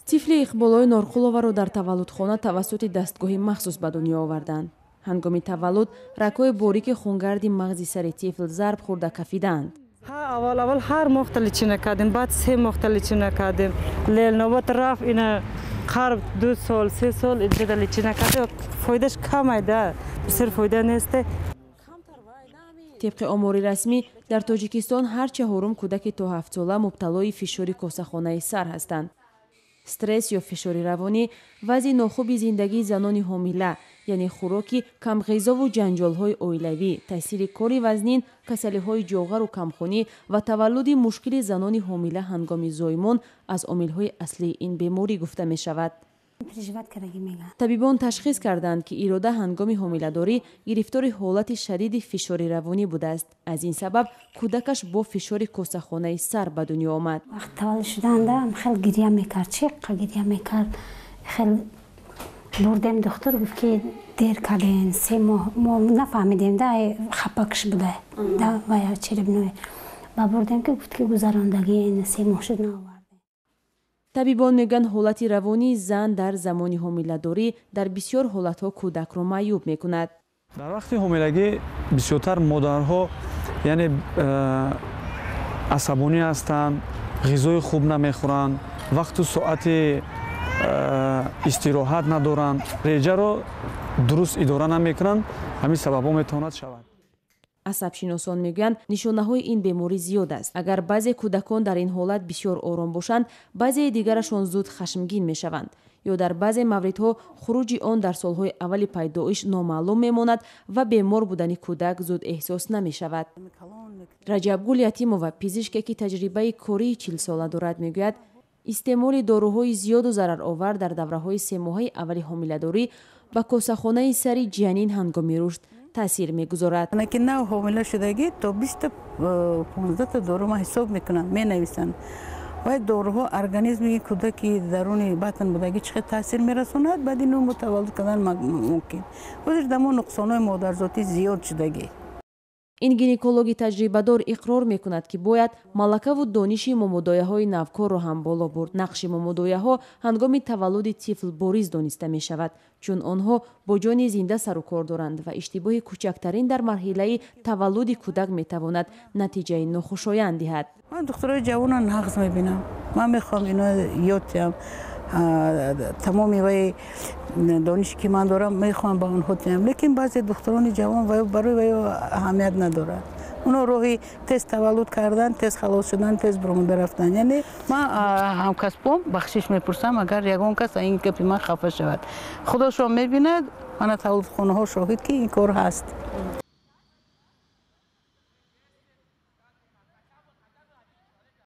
طفل اقبالای نارخلوه رو در تولدخانه توسط دستگاهی مخصوص به دنیا آوردند. هنگام تولد رگ‌های باریک خونگرد مغز سر طفل ضرب خورده کفیدند. اول هر مختلفی چینه کردیم، بعد 3 مختلفی چینه کردیم. لیل نوبت رفت اینا قرب 2 سال 3 سال اینجا چینه کرده، فایدهش کمه ده، بسیار فایده نیسته. طبق آمار رسمی در تاجیکستان هر 4 کودک تا 7 ساله مبتلای فشار کاسه‌خانه سر هستند. استرس یا فشار روانی وضع ناخوب زندگی زنان حامله، یعنی خوراکی کم غذا و جنجال‌های اویلوی، تاثیر کاری وزنین، کسلی‌های جوغر و کمخونی و تولد مشکل زنان حامله هنگام زایمان از عامل‌های اصلی این بیماری گفته می‌شود. طبیبان تشخیص کردند که ایراده هنگام حامله‌داری گرفتار حالت شدید فشار روانی بوده است. از این سبب کودکش با فشار کاسه‌خانه سر به دنیا آمد. وقت تولد شدن خیلی گریه میکرد، چقدر گریه میکرد. خیلی بردیم دکتر گفت که دیر کردین 3 ماه ما نفهمیدیم ده خپکش بوده ده و یا چرا بنوی با بردیم که گفت که گذراندگی این 3 ماه شد نآورده. طبیبان میگن حالت روانی زن در زمان حامله‌داری در بسیار حالت‌ها کودک را معیوب میکند. در وقت حاملگی بسیارتر مادرها یعنی عصبانی هستند، غذای خوب نمیخورند، وقت و ساعت استراحت ندارند، رژه را درست اداره نمیکنند. همین سببا میتواند شود. عصب‌شناسان میگویند نشانه‌های این بیماری زیاد است. اگر بعضی کودکان در این حالت بسیار آرام باشند، بعضی دیگرشان زود خشمگین میشوند یا در بعضی مواردها خروج آن در سالهای اول پیدایش نامعلوم میماند و بیمار بودن کودک زود احساس نمیشود. رجب گل یتیمووا پزشکی که تجربه کاری 40 ساله دارد میگوید استعمال داروهای زیاد و ضررآور در دوره‌های 3 ماهه اول حامله‌داری با کاسه‌خانه سر جنین هنگام رشد تاثیر میگذارد. انا که نه حامله شدگی تا 20 تا 15 تا دارو ما حساب میکنن مینویسن و داروها ارگانیسم کودکی درون بطن بودگی چقدر تاثیر میرسوند بعد اینو متولد کردن ممکن خودش دمو نقصانای مادرزادی زیاد شدگی. این گینکولوژی تجربه‌دار اقرار میکند که باید ملکه و دانش مامودایه‌های نوکار را هم بالا برد. نقش مامودایه‌ها هنگام تولد طفل باریز دانسته میشود چون آنها با جان زنده سر و کار دارند و اشتباه کوچکترین در مرحله تولد کودک میتواند نتیجه ناخوشایند دهد. من دخترای جوان نقص میبینم. من میخوام اینا یادم تمامی وی دانشی که من دارم میخوام با اونها تیم، لیکن بعضی دختران جوان و برای وی اهمیت ندارد. اونا روحی تez تولد کردن، تez خلاص شدن، تez برمونده رفتن. یعنی من هم کسبم بخشش میپرسم اگر یگان کس این که من خفه شود خداش رو میبیند. من تولد خانه ها شاهد که این کار هست.